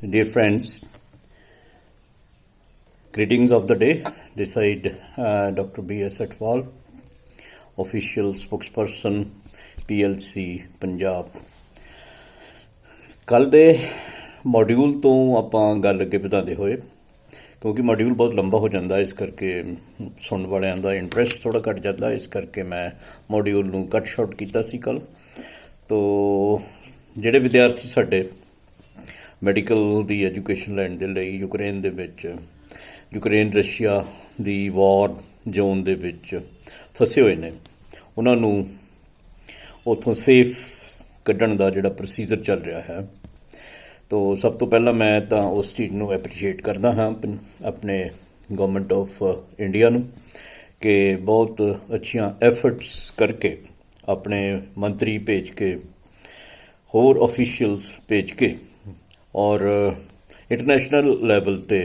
Dear friends, greetings of the day. This side Dr. B.S. Atwal, official spokesperson PLC Punjab. ਕੱਲ ਦੇ module ਤੋਂ ਆਪਾਂ ਗੱਲ ਅੱਗੇ ਵਧਾਉਂਦੇ ਹੋਏ, ਕਿਉਂਕਿ ਮੋਡਿਊਲ ਬਹੁਤ ਲੰਬਾ ਹੋ ਜਾਂਦਾ, ਇਸ ਕਰਕੇ ਸੁਣਨ ਵਾਲਿਆਂ ਦਾ ਇੰਟਰਸਟ ਥੋੜ੍ਹਾ ਘੱਟ ਜਾਂਦਾ, ਇਸ ਕਰਕੇ ਮੈਂ ਮੋਡਿਊਲ ਨੂੰ ਕੱਟ ਸ਼ਾਰਟ ਕੀਤਾ ਸੀ ਕੱਲ੍ਹ। ਤੋ ਜਿਹੜੇ ਵਿਦਿਆਰਥੀ ਸਾਡੇ ਮੈਡੀਕਲ ਦੀ ਐਜੂਕੇਸ਼ਨ ਲੈਣ ਦੇ ਲਈ ਯੂਕਰੇਨ ਦੇ ਵਿੱਚ, ਯੂਕਰੇਨ ਰਸ਼ੀਆ ਦੀ ਵਾਰ ਜ਼ੋਨ ਦੇ ਵਿੱਚ ਫਸੇ ਹੋਏ ਨੇ, ਉਹਨਾਂ ਨੂੰ ਉੱਥੋਂ ਸੇਫ ਕੱਢਣ ਦਾ ਜਿਹੜਾ ਪ੍ਰੋਸੀਜਰ ਚੱਲ ਰਿਹਾ ਹੈ। ਤੋ ਸਭ ਤੋਂ ਪਹਿਲਾਂ ਮੈਂ ਤਾਂ ਉਸ ਚੀਜ਼ ਨੂੰ ਐਪਰੀਸ਼ੀਏਟ ਕਰਦਾ ਹਾਂ ਆਪਣੇ ਗਵਰਨਮੈਂਟ ਆਫ ਇੰਡੀਆ ਨੂੰ, ਕਿ ਬਹੁਤ ਅੱਛੀਆਂ ਐਫਰਟਸ ਕਰਕੇ, ਆਪਣੇ ਮੰਤਰੀ ਭੇਜ ਕੇ, ਹੋਰ ਆਫੀਸ਼ੀਅਲਸ ਭੇਜ ਕੇ, ਔਰ ਇੰਟਰਨੈਸ਼ਨਲ ਲੈਵਲ 'ਤੇ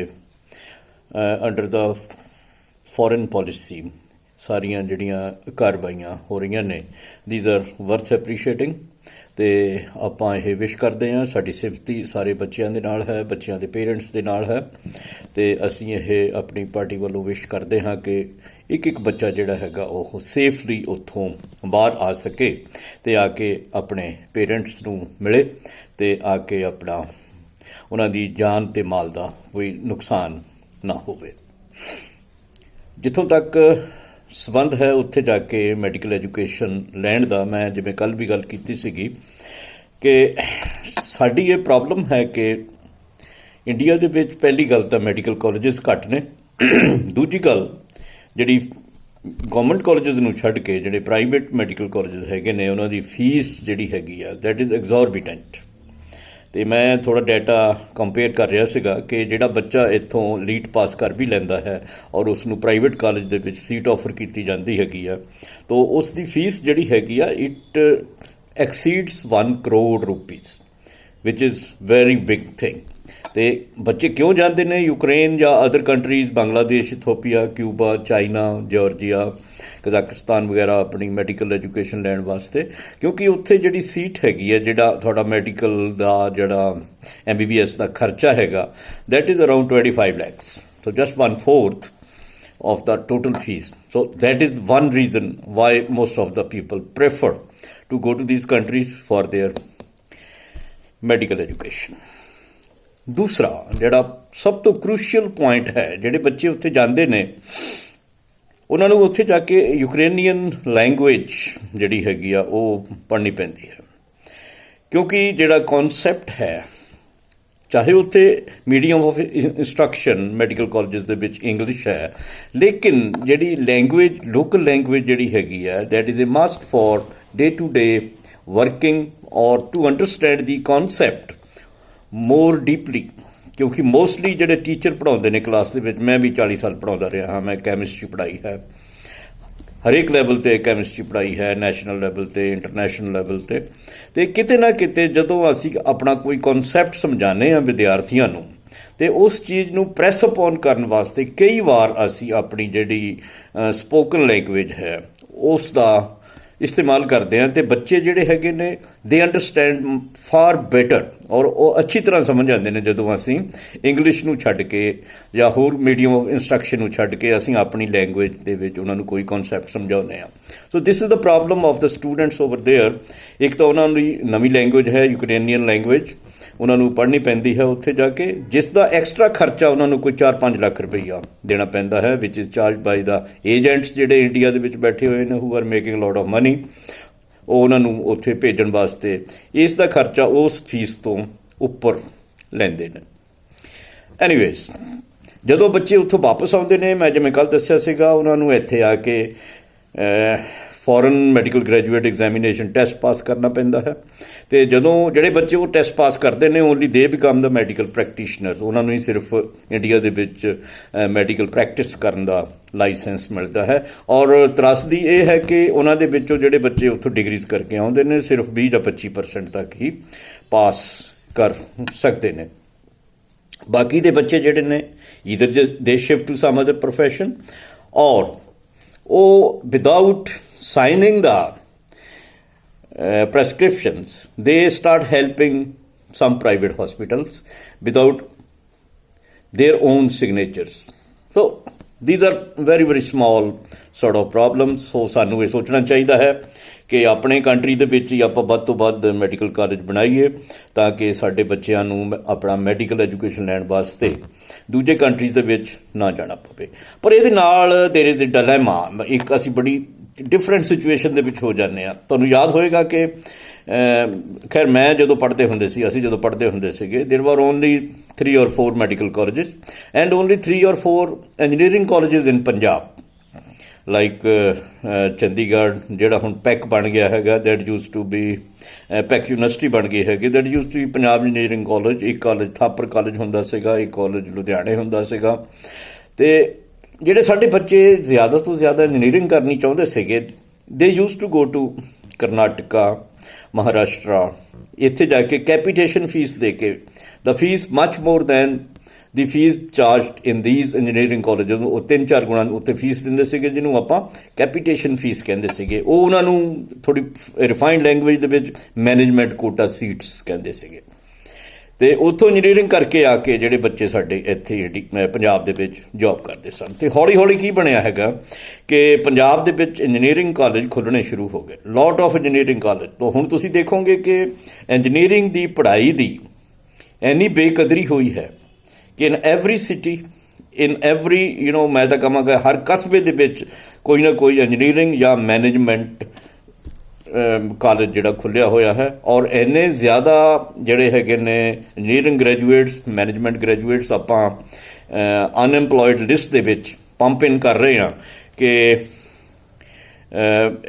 ਅੰਡਰ ਦਾ ਫੋਰਨ ਪੋਲਿਸੀ ਸਾਰੀਆਂ ਜਿਹੜੀਆਂ ਕਾਰਵਾਈਆਂ ਹੋ ਰਹੀਆਂ ਨੇ, ਦੀਜ਼ ਆਰ ਵਰਥ ਐਪਰੀਸ਼ੀਏਟਿੰਗ। ਅਤੇ ਆਪਾਂ ਇਹ ਵਿਸ਼ ਕਰਦੇ ਹਾਂ, ਸਾਡੀ ਸਿਫਤੀ ਸਾਰੇ ਬੱਚਿਆਂ ਦੇ ਨਾਲ ਹੈ, ਬੱਚਿਆਂ ਦੇ ਪੇਰੈਂਟਸ ਦੇ ਨਾਲ ਹੈ, ਅਤੇ ਅਸੀਂ ਇਹ ਆਪਣੀ ਪਾਰਟੀ ਵੱਲੋਂ ਵਿਸ਼ ਕਰਦੇ ਹਾਂ ਕਿ ਇੱਕ ਬੱਚਾ ਜਿਹੜਾ ਹੈਗਾ ਉਹ ਸੇਫਲੀ ਉੱਥੋਂ ਬਾਹਰ ਆ ਸਕੇ ਅਤੇ ਆ ਕੇ ਆਪਣੇ ਪੇਰੈਂਟਸ ਨੂੰ ਮਿਲੇ, ਅਤੇ ਆ ਕੇ ਆਪਣਾ ਉਹਨਾਂ ਦੀ ਜਾਨ ਅਤੇ ਮਾਲ ਦਾ ਕੋਈ ਨੁਕਸਾਨ ਨਾ ਹੋਵੇ। ਜਿੱਥੋਂ ਤੱਕ ਸੰਬੰਧ ਹੈ ਉੱਥੇ ਜਾ ਕੇ ਮੈਡੀਕਲ ਐਜੂਕੇਸ਼ਨ ਲੈਣ ਦਾ, ਮੈਂ ਜਿਵੇਂ ਕੱਲ੍ਹ ਵੀ ਗੱਲ ਕੀਤੀ ਸੀਗੀ ਕਿ ਸਾਡੀ ਇਹ ਪ੍ਰੋਬਲਮ ਹੈ ਕਿ ਇੰਡੀਆ ਦੇ ਵਿੱਚ ਪਹਿਲੀ ਗੱਲ ਤਾਂ ਮੈਡੀਕਲ ਕਾਲਜਸ ਘੱਟ ਨੇ, ਦੂਜੀ ਗੱਲ ਜਿਹੜੀ ਗੌਰਮੈਂਟ ਕਾਲਜਸ ਨੂੰ ਛੱਡ ਕੇ ਜਿਹੜੇ ਪ੍ਰਾਈਵੇਟ ਮੈਡੀਕਲ ਕਾਲਜਸ ਹੈਗੇ ਨੇ, ਉਹਨਾਂ ਦੀ ਫੀਸ ਜਿਹੜੀ ਹੈਗੀ ਆ ਦੈਟ ਇਜ਼ ਐਗਜ਼ੋਰਬੀਟੈਂਟ। ਅਤੇ ਮੈਂ ਥੋੜ੍ਹਾ ਡਾਟਾ ਕੰਪੇਅਰ ਕਰ ਰਿਹਾ ਸੀਗਾ ਕਿ ਜਿਹੜਾ ਬੱਚਾ ਇੱਥੋਂ ਲੀਟ ਪਾਸ ਕਰ ਵੀ ਲੈਂਦਾ ਹੈ ਔਰ ਉਸ ਨੂੰ ਪ੍ਰਾਈਵੇਟ ਕਾਲਜ ਦੇ ਵਿੱਚ ਸੀਟ ਆਫਰ ਕੀਤੀ ਜਾਂਦੀ ਹੈਗੀ ਆ, ਤਾਂ ਉਸ ਦੀ ਫੀਸ ਜਿਹੜੀ ਹੈਗੀ ਆ it exceeds 1 crore rupees, which is very big thing. ਅਤੇ ਬੱਚੇ ਕਿਉਂ ਜਾਂਦੇ ਨੇ ਯੂਕਰੇਨ ਜਾਂ other countries, Bangladesh, Ethiopia, Cuba, China, Georgia, Kazakhstan ਵਗੈਰਾ ਆਪਣੀ ਮੈਡੀਕਲ ਐਜੂਕੇਸ਼ਨ ਲੈਣ ਵਾਸਤੇ? ਕਿਉਂਕਿ ਉੱਥੇ ਜਿਹੜੀ ਸੀਟ ਹੈਗੀ ਹੈ, ਜਿਹੜਾ ਤੁਹਾਡਾ ਮੈਡੀਕਲ ਦਾ ਜਿਹੜਾ MBBS ਦਾ ਖਰਚਾ ਹੈਗਾ, that is around 25 lakhs, so just 1/4 of the total fees. So that is one reason why most of the people prefer to go to these countries for their medical education. ਦੂਸਰਾ ਜਿਹੜਾ ਸਭ ਤੋਂ ਕਰੂਸ਼ੀਅਲ point ਹੈ, ਜਿਹੜੇ ਬੱਚੇ ਉੱਥੇ ਜਾਂਦੇ ਨੇ ਉਹਨਾਂ ਨੂੰ ਉੱਥੇ ਜਾ ਕੇ ਯੂਕਰੇਨੀਅਨ ਲੈਂਗੁਏਜ ਜਿਹੜੀ ਹੈਗੀ ਆ ਉਹ ਪੜ੍ਹਨੀ ਪੈਂਦੀ ਹੈ, ਕਿਉਂਕਿ ਜਿਹੜਾ ਕੌਨਸੈਪਟ ਹੈ, ਚਾਹੇ ਉੱਥੇ medium of instruction medical colleges ਦੇ ਵਿੱਚ ਇੰਗਲਿਸ਼ ਹੈ, ਲੇਕਿਨ ਜਿਹੜੀ ਲੈਂਗੁਏਜ, ਲੋਕਲ ਲੈਂਗੁਏਜ ਜਿਹੜੀ ਹੈਗੀ ਹੈ, that is a must for day to day working or to understand the concept more deeply. ਕਿਉਂਕਿ ਮੋਸਟਲੀ ਜਿਹੜੇ ਟੀਚਰ ਪੜ੍ਹਾਉਂਦੇ ਨੇ ਕਲਾਸ ਦੇ ਵਿੱਚ, ਮੈਂ ਵੀ 40 ਸਾਲ ਪੜ੍ਹਾਉਂਦਾ ਰਿਹਾ ਹਾਂ, ਮੈਂ ਕੈਮਿਸਟਰੀ ਪੜ੍ਹਾਈ ਹੈ, ਹਰੇਕ ਲੈਵਲ 'ਤੇ ਕੈਮਿਸਟਰੀ ਪੜ੍ਹਾਈ ਹੈ, ਨੈਸ਼ਨਲ ਲੈਵਲ 'ਤੇ, ਇੰਟਰਨੈਸ਼ਨਲ ਲੈਵਲ 'ਤੇ। ਅਤੇ ਕਿਤੇ ਨਾ ਕਿਤੇ ਜਦੋਂ ਅਸੀਂ ਆਪਣਾ ਕੋਈ ਕੌਨਸੈਪਟ ਸਮਝਾਉਂਦੇ ਹਾਂ ਵਿਦਿਆਰਥੀਆਂ ਨੂੰ, ਅਤੇ ਉਸ ਚੀਜ਼ ਨੂੰ ਪ੍ਰੈਸ ਅਪੋਨ ਕਰਨ ਵਾਸਤੇ ਕਈ ਵਾਰ ਅਸੀਂ ਆਪਣੀ ਜਿਹੜੀ ਸਪੋਕਨ ਲੈਂਗੁਏਜ ਹੈ ਉਸ ਦਾ ਇਸਤੇਮਾਲ ਕਰਦੇ ਹਾਂ, ਅਤੇ ਬੱਚੇ ਜਿਹੜੇ ਹੈਗੇ ਨੇ ਦੇ ਅੰਡਰਸਟੈਂਡ ਫਾਰ ਬੈਟਰ, ਔਰ ਉਹ ਅੱਛੀ ਤਰ੍ਹਾਂ ਸਮਝ ਆਉਂਦੇ ਨੇ ਜਦੋਂ ਅਸੀਂ ਇੰਗਲਿਸ਼ ਨੂੰ ਛੱਡ ਕੇ ਜਾਂ ਹੋਰ ਮੀਡੀਅਮ ਆਫ ਇੰਸਟਰਕਸ਼ਨ ਨੂੰ ਛੱਡ ਕੇ ਅਸੀਂ ਆਪਣੀ ਲੈਂਗੁਏਜ ਦੇ ਵਿੱਚ ਉਹਨਾਂ ਨੂੰ ਕੋਈ ਕੌਨਸੈਪਟ ਸਮਝਾਉਂਦੇ ਹਾਂ। So this is the problem of the students over there. ਇੱਕ ਤਾਂ ਉਹਨਾਂ ਦੀ ਨਵੀਂ ਲੈਂਗੁਏਜ ਹੈ ਯੂਕਰੇਨੀਅਨ ਲੈਂਗੁਏਜ, ਉਹਨਾਂ ਨੂੰ ਪੜ੍ਹਨੀ ਪੈਂਦੀ ਹੈ ਉੱਥੇ ਜਾ ਕੇ, ਜਿਸ ਦਾ ਐਕਸਟਰਾ ਖਰਚਾ ਉਹਨਾਂ ਨੂੰ ਕੋਈ 4-5 ਲੱਖ ਰੁਪਈਆ ਦੇਣਾ ਪੈਂਦਾ ਹੈ, which is charge by the agents ਜਿਹੜੇ ਇੰਡੀਆ ਦੇ ਵਿੱਚ ਬੈਠੇ ਹੋਏ ਨੇ, who are making lot of money. ਉਹ ਉਹਨਾਂ ਨੂੰ ਉੱਥੇ ਭੇਜਣ ਵਾਸਤੇ ਇਸ ਦਾ ਖਰਚਾ ਉਸ ਫੀਸ ਤੋਂ ਉੱਪਰ ਲੈਂਦੇ ਨੇ। ਐਨੀਵੇਜ਼, ਜਦੋਂ ਬੱਚੇ ਉੱਥੋਂ ਵਾਪਸ ਆਉਂਦੇ ਨੇ, ਮੈਂ ਜਿਵੇਂ ਕੱਲ੍ਹ ਦੱਸਿਆ ਸੀਗਾ, ਉਹਨਾਂ ਨੂੰ ਇੱਥੇ ਆ ਕੇ foreign medical graduate examination test pass ਕਰਨਾ ਪੈਂਦਾ ਹੈ, ਅਤੇ ਜਦੋਂ ਜਿਹੜੇ ਬੱਚੇ ਉਹ ਟੈਸਟ ਪਾਸ ਕਰਦੇ ਨੇ, ਓਨਲੀ ਦੇ ਬਿਕਮ ਦਾ ਮੈਡੀਕਲ ਪ੍ਰੈਕਟੀਸ਼ਨਰ, ਉਹਨਾਂ ਨੂੰ ਹੀ ਸਿਰਫ ਇੰਡੀਆ ਦੇ ਵਿੱਚ ਮੈਡੀਕਲ ਪ੍ਰੈਕਟਿਸ ਕਰਨ ਦਾ ਲਾਇਸੈਂਸ ਮਿਲਦਾ ਹੈ। ਔਰ ਤਰਾਸਦੀ ਇਹ ਹੈ ਕਿ ਉਹਨਾਂ ਦੇ ਵਿੱਚੋਂ ਜਿਹੜੇ ਬੱਚੇ ਉੱਥੋਂ ਡਿਗਰੀਜ਼ ਕਰਕੇ ਆਉਂਦੇ ਨੇ, ਸਿਰਫ 20 ਜਾਂ 25% ਤੱਕ ਹੀ ਪਾਸ ਕਰ ਸਕਦੇ ਨੇ। ਬਾਕੀ ਦੇ ਬੱਚੇ ਜਿਹੜੇ ਨੇ, either they shift to some other profession, or ਉਹ without signing the prescriptions, they start helping some private hospitals without their own signatures. So these are very very small sort of problems. So ਸਾਨੂੰ ਇਹ ਸੋਚਣਾ ਚਾਹੀਦਾ ਹੈ ਕਿ ਆਪਣੇ country ਦੇ ਵਿੱਚ ਹੀ ਆਪਾਂ ਵੱਧ ਤੋਂ ਵੱਧ ਮੈਡੀਕਲ ਕਾਲਜ ਬਣਾਈਏ ਤਾਂ ਕਿ ਸਾਡੇ ਬੱਚਿਆਂ ਨੂੰ ਆਪਣਾ ਮੈਡੀਕਲ ਐਜੂਕੇਸ਼ਨ ਲੈਣ ਵਾਸਤੇ ਦੂਜੇ ਕੰਟਰੀਜ਼ ਦੇ ਵਿੱਚ ਨਾ ਜਾਣਾ ਪਵੇ। ਪਰ ਇਹਦੇ ਨਾਲ ਦੇਰ ਇਜ਼ ਅ ਡਿਲੇਮਾ, ਇੱਕ ਅਸੀਂ ਬੜੀ ਡਿਫਰੈਂਟ ਸਿਚੁਏਸ਼ਨ ਦੇ ਵਿੱਚ ਹੋ ਜਾਂਦੇ ਹਾਂ। ਤੁਹਾਨੂੰ ਯਾਦ ਹੋਏਗਾ ਕਿ ਖੈਰ ਮੈਂ ਜਦੋਂ ਪੜ੍ਹਦੇ ਹੁੰਦੇ ਸੀ, ਅਸੀਂ ਜਦੋਂ ਪੜ੍ਹਦੇ ਹੁੰਦੇ ਸੀਗੇ, there were only 3 or 4 medical colleges and only 3 or 4 engineering colleges in Punjab, like Chandigarh ਜਿਹੜਾ ਹੁਣ ਪੈਕ ਬਣ ਗਿਆ ਹੈਗਾ, that use to be PEC university ਬਣ ਗਈ ਹੈਗੀ, that use to be Punjab engineering college. ਇੱਕ ਕਾਲਜ ਥਾਪਰ ਕਾਲਜ ਹੁੰਦਾ ਸੀਗਾ, ਇੱਕ ਕਾਲਜ ਲੁਧਿਆਣੇ ਹੁੰਦਾ ਸੀਗਾ। ਅਤੇ ਜਿਹੜੇ ਸਾਡੇ ਬੱਚੇ ਜ਼ਿਆਦਾ ਤੋਂ ਜ਼ਿਆਦਾ ਇੰਜੀਨੀਅਰਿੰਗ ਕਰਨੀ ਚਾਹੁੰਦੇ ਸੀਗੇ, they use to go to Karnataka, Maharashtra, ਇੱਥੇ ਜਾ ਕੇ ਕੈਪੀਟੇਸ਼ਨ ਫੀਸ ਦੇ ਕੇ, the fees much more than the fees charged in these engineering college. ਉਹ 3-4 ਗੁਣਾ ਉੱਤੇ ਫੀਸ ਦਿੰਦੇ ਸੀਗੇ, ਜਿਹਨੂੰ ਆਪਾਂ ਕੈਪੀਟੇਸ਼ਨ ਫੀਸ ਕਹਿੰਦੇ ਸੀਗੇ। ਉਹ ਉਹਨਾਂ ਨੂੰ ਥੋੜ੍ਹੀ ਰਿਫਾਈਨਡ ਲੈਂਗੁਏਜ ਦੇ ਵਿੱਚ ਮੈਨੇਜਮੈਂਟ ਕੋਟਾ ਸੀਟਸ ਕਹਿੰਦੇ ਸੀਗੇ। ਅਤੇ ਉੱਥੋਂ ਇੰਜੀਨੀਅਰਿੰਗ ਕਰਕੇ ਆ ਕੇ ਜਿਹੜੇ ਬੱਚੇ ਸਾਡੇ ਇੱਥੇ ਪੰਜਾਬ ਦੇ ਵਿੱਚ ਜੋਬ ਕਰਦੇ ਸਨ। ਅਤੇ ਹੌਲੀ ਹੌਲੀ ਕੀ ਬਣਿਆ ਹੈਗਾ ਕਿ ਪੰਜਾਬ ਦੇ ਵਿੱਚ ਇੰਜੀਨੀਅਰਿੰਗ ਕਾਲਜ ਖੁੱਲ੍ਹਣੇ ਸ਼ੁਰੂ ਹੋ ਗਏ, ਲੋਟ ਆਫ ਇੰਜੀਨੀਅਰਿੰਗ ਕਾਲਜ। ਤਾਂ ਹੁਣ ਤੁਸੀਂ ਦੇਖੋਗੇ ਕਿ ਇੰਜੀਨੀਅਰਿੰਗ ਦੀ ਪੜ੍ਹਾਈ ਦੀ ਇੰਨੀ ਬੇਕਦਰੀ ਹੋਈ ਹੈ ਕਿ ਇਨ ਐਵਰੀ ਸਿਟੀ, ਇਨ ਐਵਰੀ ਮੈਂ ਤਾਂ ਕਹਾਂਗਾ ਹਰ ਕਸਬੇ ਦੇ ਵਿੱਚ ਕੋਈ ਨਾ ਕੋਈ ਇੰਜੀਨੀਅਰਿੰਗ ਜਾਂ ਮੈਨੇਜਮੈਂਟ ਕਾਲਜ ਜਿਹੜਾ ਖੁੱਲ੍ਹਿਆ ਹੋਇਆ ਹੈ। ਔਰ ਇੰਨੇ ਜ਼ਿਆਦਾ ਜਿਹੜੇ ਹੈਗੇ ਨੇ ਇੰਜੀਨੀਅਰਿੰਗ ਗ੍ਰੈਜੂਏਟਸ, ਮੈਨੇਜਮੈਂਟ ਗ੍ਰੈਜੂਏਟਸ ਆਪਾਂ ਅਨਐਮਪਲੋਇਡ ਲਿਸਟ ਦੇ ਵਿੱਚ ਪੰਪ ਇਨ ਕਰ ਰਹੇ ਹਾਂ ਕਿ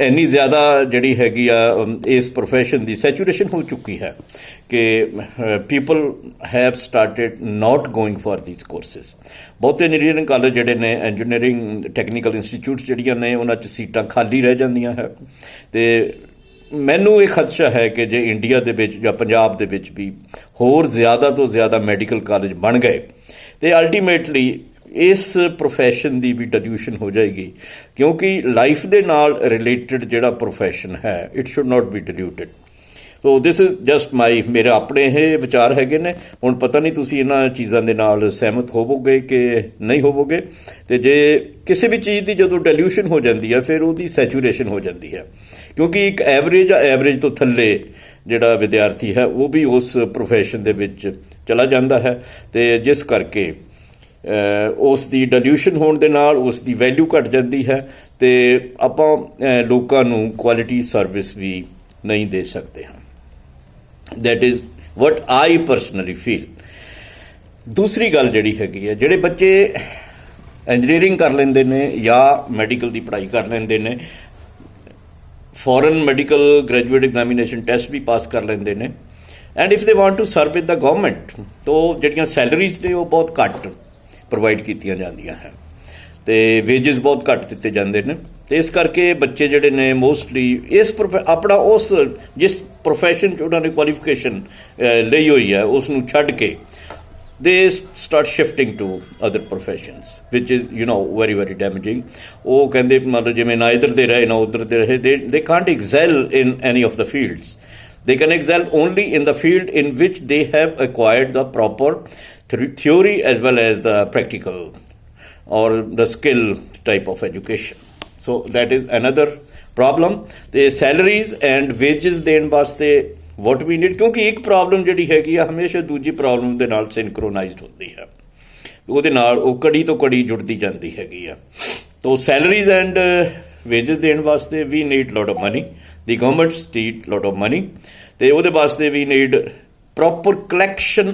ਇੰਨੀ ਜ਼ਿਆਦਾ ਜਿਹੜੀ ਹੈਗੀ ਆ ਇਸ ਪ੍ਰੋਫੈਸ਼ਨ ਦੀ ਸੈਚੂਰੇਸ਼ਨ ਹੋ ਚੁੱਕੀ ਹੈ ਕਿ people have started not going for these courses. ਬਹੁਤੇ ਇੰਜੀਨੀਅਰਿੰਗ ਕਾਲਜ ਜਿਹੜੇ ਨੇ, ਇੰਜੀਨੀਅਰਿੰਗ ਟੈਕਨੀਕਲ ਇੰਸਟੀਚਿਊਟਸ ਜਿਹੜੀਆਂ ਨੇ, ਉਹਨਾਂ 'ਚ ਸੀਟਾਂ ਖਾਲੀ ਰਹਿ ਜਾਂਦੀਆਂ ਹੈ। ਅਤੇ ਮੈਨੂੰ ਇਹ ਖਦਸ਼ਾ ਹੈ ਕਿ ਜੇ ਇੰਡੀਆ ਦੇ ਵਿੱਚ ਜਾਂ ਪੰਜਾਬ ਦੇ ਵਿੱਚ ਵੀ ਹੋਰ ਜ਼ਿਆਦਾ ਤੋਂ ਜ਼ਿਆਦਾ ਮੈਡੀਕਲ ਕਾਲਜ ਬਣ ਗਏ ਅਤੇ ਅਲਟੀਮੇਟਲੀ ਇਸ ਪ੍ਰੋਫੈਸ਼ਨ ਦੀ ਵੀ ਡਿਲੂਸ਼ਨ ਹੋ ਜਾਏਗੀ, ਕਿਉਂਕਿ ਲਾਈਫ ਦੇ ਨਾਲ ਰਿਲੇਟਡ ਜਿਹੜਾ ਪ੍ਰੋਫੈਸ਼ਨ ਹੈ, it should not be diluted. So this is just ਮੇਰੇ ਆਪਣੇ ਇਹ ਵਿਚਾਰ ਹੈਗੇ ਨੇ। ਹੁਣ ਪਤਾ ਨਹੀਂ ਤੁਸੀਂ ਇਹਨਾਂ ਚੀਜ਼ਾਂ ਦੇ ਨਾਲ ਸਹਿਮਤ ਹੋਵੋਗੇ ਕਿ ਨਹੀਂ ਹੋਵੋਗੇ। ਅਤੇ ਜੇ ਕਿਸੇ ਵੀ ਚੀਜ਼ ਦੀ ਜਦੋਂ ਡਿਲੂਸ਼ਨ ਹੋ ਜਾਂਦੀ ਹੈ, ਫਿਰ ਉਹਦੀ ਸੈਚੂਰੇਸ਼ਨ ਹੋ ਜਾਂਦੀ ਹੈ, ਕਿਉਂਕਿ ਇੱਕ ਐਵਰੇਜ ਤੋਂ ਥੱਲੇ ਜਿਹੜਾ ਵਿਦਿਆਰਥੀ ਹੈ ਉਹ ਵੀ ਉਸ ਪ੍ਰੋਫੈਸ਼ਨ ਦੇ ਵਿੱਚ ਚਲਾ ਜਾਂਦਾ ਹੈ। ਅਤੇ ਜਿਸ ਕਰਕੇ ਉਸ ਦੀ ਡਿਲੂਸ਼ਨ ਹੋਣ ਦੇ ਨਾਲ ਉਸ ਦੀ ਵੈਲਿਊ ਘੱਟ ਜਾਂਦੀ ਹੈ ਅਤੇ ਆਪਾਂ ਲੋਕਾਂ ਨੂੰ ਕੁਆਲਿਟੀ ਸਰਵਿਸ ਵੀ ਨਹੀਂ ਦੇ ਸਕਦੇ ਹਾਂ। That is what I personally feel. ਦੂਸਰੀ ਗੱਲ ਜਿਹੜੀ ਹੈਗੀ ਹੈ, ਜਿਹੜੇ ਬੱਚੇ ਇੰਜੀਨੀਅਰਿੰਗ ਕਰ ਲੈਂਦੇ ਨੇ ਜਾਂ ਮੈਡੀਕਲ ਦੀ ਪੜ੍ਹਾਈ ਕਰ ਲੈਂਦੇ ਨੇ, foreign medical graduate examination test ਵੀ ਪਾਸ ਕਰ ਲੈਂਦੇ ਨੇ, and if they want to serve with the government, ਤਾਂ ਜਿਹੜੀਆਂ ਸੈਲਰੀਜ਼ ਨੇ ਉਹ ਬਹੁਤ ਘੱਟ ਪ੍ਰੋਵਾਈਡ ਕੀਤੀਆਂ ਜਾਂਦੀਆਂ ਹੈ ਅਤੇ ਵੇਜਿਸ ਬਹੁਤ ਘੱਟ ਦਿੱਤੇ ਜਾਂਦੇ ਨੇ। ਅਤੇ ਇਸ ਕਰਕੇ ਬੱਚੇ ਜਿਹੜੇ ਨੇ ਮੋਸਟਲੀ ਇਸ ਆਪਣਾ ਉਸ ਜਿਸ ਪ੍ਰੋਫੈਸ਼ਨ 'ਚ ਉਹਨਾਂ ਨੇ ਕੁਆਲੀਫਿਕੇਸ਼ਨ ਲਈ ਹੋਈ ਹੈ ਉਸ ਨੂੰ ਛੱਡ ਕੇ they start shifting to other professions, which is very very damaging. ਉਹ ਕਹਿੰਦੇ ਮਤਲਬ ਜਿਵੇਂ ਨਾ ਇੱਧਰ ਦੇ ਰਹੇ ਨਾ ਉੱਧਰ ਦੇ ਰਹੇ, they can't excel in any of the fields. They can excel only in the field in which they have acquired the proper theory as well as the practical or the skill type of education. So that is another problem. The salaries and wages ਦੇਣ ਵਾਸਤੇ what we need, ਕਿਉਂਕਿ ਇੱਕ problem ਜਿਹੜੀ ਹੈਗੀ ਆ ਹਮੇਸ਼ਾ ਦੂਜੀ problem ਦੇ ਨਾਲ ਸਿੰਕਰੋਨਾਈਜ਼ਡ ਹੁੰਦੀ ਹੈ, ਉਹਦੇ ਨਾਲ ਉਹ ਕੜੀ ਤੋਂ ਕੜੀ ਜੁੜਦੀ ਜਾਂਦੀ ਹੈਗੀ ਆ। ਤੋ ਸੈਲਰੀਜ਼ ਐਂਡ ਵੇਜਸ ਦੇਣ ਵਾਸਤੇ ਵੀ need lot of money, the governments need lot of money, ਅਤੇ ਉਹਦੇ ਵਾਸਤੇ ਵੀ need proper collection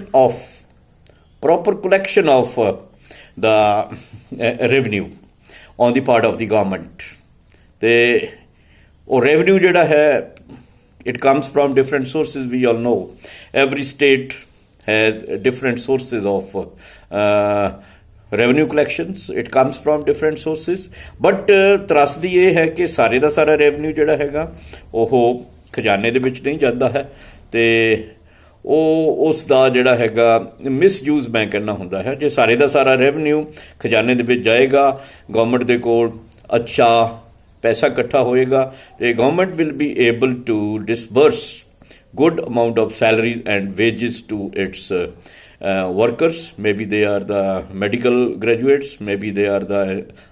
of the revenue on the part of the government. ਅਤੇ ਉਹ ਰੈਵਨਿਊ ਜਿਹੜਾ ਹੈ it comes from different sources. We all know every state has different sources of revenue collections. It comes from different sources, but ਤਰਸਦੀ ਇਹ ਹੈ ਕਿ ਸਾਰੇ ਦਾ ਸਾਰਾ revenue ਜਿਹੜਾ ਹੈਗਾ ਉਹ ਖਜ਼ਾਨੇ ਦੇ ਵਿੱਚ ਨਹੀਂ ਜਾਂਦਾ ਹੈ, ਅਤੇ ਉਹ ਉਸ ਦਾ ਜਿਹੜਾ ਹੈਗਾ ਮਿਸਯੂਜ਼ ਮੈਂ ਕਹਿਣਾ ਹੁੰਦਾ ਹੈ। ਜੇ ਸਾਰੇ ਦਾ ਸਾਰਾ ਰੈਵਨਿਊ ਖਜ਼ਾਨੇ ਦੇ ਵਿੱਚ ਜਾਏਗਾ, ਗਵਰਨਮੈਂਟ ਦੇ ਕੋਲ ਅੱਛਾ ਪੈਸਾ ਇਕੱਠਾ ਹੋਏਗਾ, ਅਤੇ government will be able to disburse good amount of salaries and wages to its workers. Maybe they are the medical graduates, maybe they are the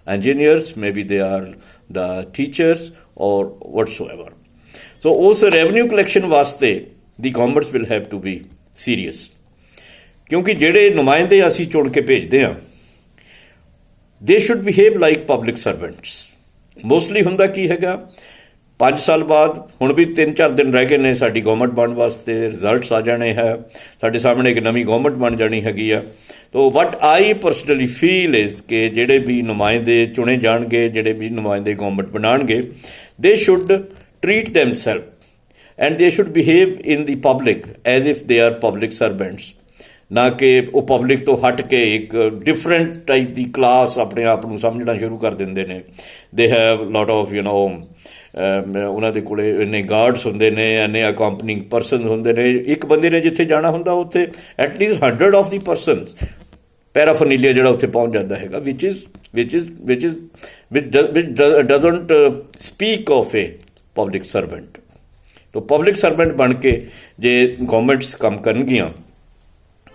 engineers, maybe they are the teachers or whatsoever. So ਉਸ revenue collection ਵਾਸਤੇ the governments will have to be serious, ਕਿਉਂਕਿ ਜਿਹੜੇ ਨੁਮਾਇੰਦੇ ਅਸੀਂ ਚੁਣ ਕੇ ਭੇਜਦੇ ਹਾਂ they should behave like public servants. Mostly ਹੁੰਦਾ ਕੀ ਹੈਗਾ, 5 ਸਾਲ ਬਾਅਦ ਹੁਣ ਵੀ 3-4 ਦਿਨ ਰਹਿ ਗਏ ਨੇ ਸਾਡੀ ਗਵਰਨਮੈਂਟ ਬਣਨ ਵਾਸਤੇ, ਰਿਜ਼ਲਟਸ ਆ ਜਾਣੇ ਹੈ, ਸਾਡੇ ਸਾਹਮਣੇ ਇੱਕ ਨਵੀਂ ਗਵਰਨਮੈਂਟ ਬਣ ਜਾਣੀ ਹੈਗੀ ਆ। ਤੋ ਵਟ ਆਈ ਪਰਸਨਲੀ ਫੀਲ ਇਜ਼ ਕਿ ਜਿਹੜੇ ਵੀ ਨੁਮਾਇੰਦੇ ਚੁਣੇ ਜਾਣਗੇ, ਜਿਹੜੇ ਵੀ ਨੁਮਾਇੰਦੇ ਗਵਰਨਮੈਂਟ ਬਣਾਉਣਗੇ, they should treat themselves and they should behave in the public as if they are public servants, ਨਾ ਕਿ ਉਹ ਪਬਲਿਕ ਤੋਂ ਹਟ ਕੇ ਇੱਕ ਡਿਫਰੈਂਟ ਟਾਈਪ ਦੀ ਕਲਾਸ ਆਪਣੇ ਆਪ ਨੂੰ ਸਮਝਣਾ ਸ਼ੁਰੂ ਕਰ ਦਿੰਦੇ ਨੇ। ਦੇ ਹੈਵ ਲੋਟ ਆਫ ਉਹਨਾਂ ਦੇ ਕੋਲੇ ਇੰਨੇ ਗਾਰਡਸ ਹੁੰਦੇ ਨੇ, ਇੰਨੇ ਅਕੰਪਨਿੰਗ ਪਰਸਨ ਹੁੰਦੇ ਨੇ। ਇੱਕ ਬੰਦੇ ਨੇ ਜਿੱਥੇ ਜਾਣਾ ਹੁੰਦਾ ਉੱਥੇ ਐਟਲੀਸਟ 100 ਆਫ ਦੀ ਪਰਸਨਸ ਪੈਰਾਫਰਨੀਲੀਆ ਜਿਹੜਾ ਉੱਥੇ ਪਹੁੰਚ ਜਾਂਦਾ ਹੈਗਾ, which doesn't speak of a public servant। ਤੋ ਪਬਲਿਕ ਸਰਵੈਂਟ ਬਣ ਕੇ ਜੇ ਗੌਰਮੈਂਟਸ ਕੰਮ ਕਰਨਗੀਆਂ,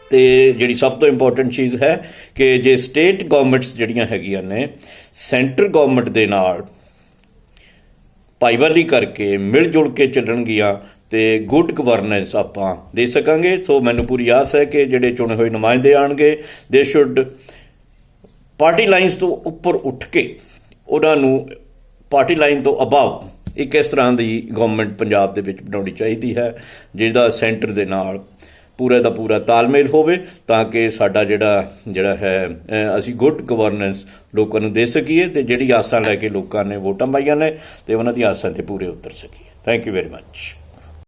ਅਤੇ ਜਿਹੜੀ ਸਭ ਤੋਂ ਇੰਪੋਰਟੈਂਟ ਚੀਜ਼ ਹੈ ਕਿ ਜੇ ਸਟੇਟ ਗੌਰਮੈਂਟਸ ਜਿਹੜੀਆਂ ਹੈਗੀਆਂ ਨੇ ਸੈਂਟਰ ਗੌਰਮੈਂਟ ਦੇ ਨਾਲ ਭਾਈਵਾਲੀ ਕਰਕੇ ਮਿਲ ਜੁਲ ਕੇ ਚੱਲਣਗੀਆਂ ਅਤੇ ਗੁੱਡ ਗਵਰਨੈਂਸ ਆਪਾਂ ਦੇ ਸਕਾਂਗੇ। ਸੋ ਮੈਨੂੰ ਪੂਰੀ ਆਸ ਹੈ ਕਿ ਜਿਹੜੇ ਚੁਣੇ ਹੋਏ ਨੁਮਾਇੰਦੇ ਆਉਣਗੇ, ਦੇ ਸ਼ੁੱਡ ਪਾਰਟੀ ਲਾਈਨਸ ਤੋਂ ਉੱਪਰ ਉੱਠ ਕੇ ਉਹਨਾਂ ਨੂੰ ਪਾਰਟੀ ਲਾਈਨ ਤੋਂ ਅਬਾਵ ਇੱਕ ਇਸ ਤਰ੍ਹਾਂ ਦੀ ਗਵਰਨਮੈਂਟ ਪੰਜਾਬ ਦੇ ਵਿੱਚ ਬਣਾਉਣੀ ਚਾਹੀਦੀ ਹੈ, ਜਿਹਦਾ ਸੈਂਟਰ ਦੇ ਨਾਲ ਪੂਰਾ ਦਾ ਪੂਰਾ ਤਾਲਮੇਲ ਹੋਵੇ, ਤਾਂ ਕਿ ਸਾਡਾ ਜਿਹੜਾ ਹੈ ਅਸੀਂ ਗੁੱਡ ਗਵਰਨੈਂਸ ਲੋਕਾਂ ਨੂੰ ਦੇ ਸਕੀਏ, ਅਤੇ ਜਿਹੜੀ ਆਸਾਂ ਲੈ ਕੇ ਲੋਕਾਂ ਨੇ ਵੋਟਾਂ ਪਾਈਆਂ ਨੇ ਅਤੇ ਉਹਨਾਂ ਦੀ ਆਸਾਂ 'ਤੇ ਪੂਰੇ ਉਤਰ ਸਕੀਏ। Thank you very much.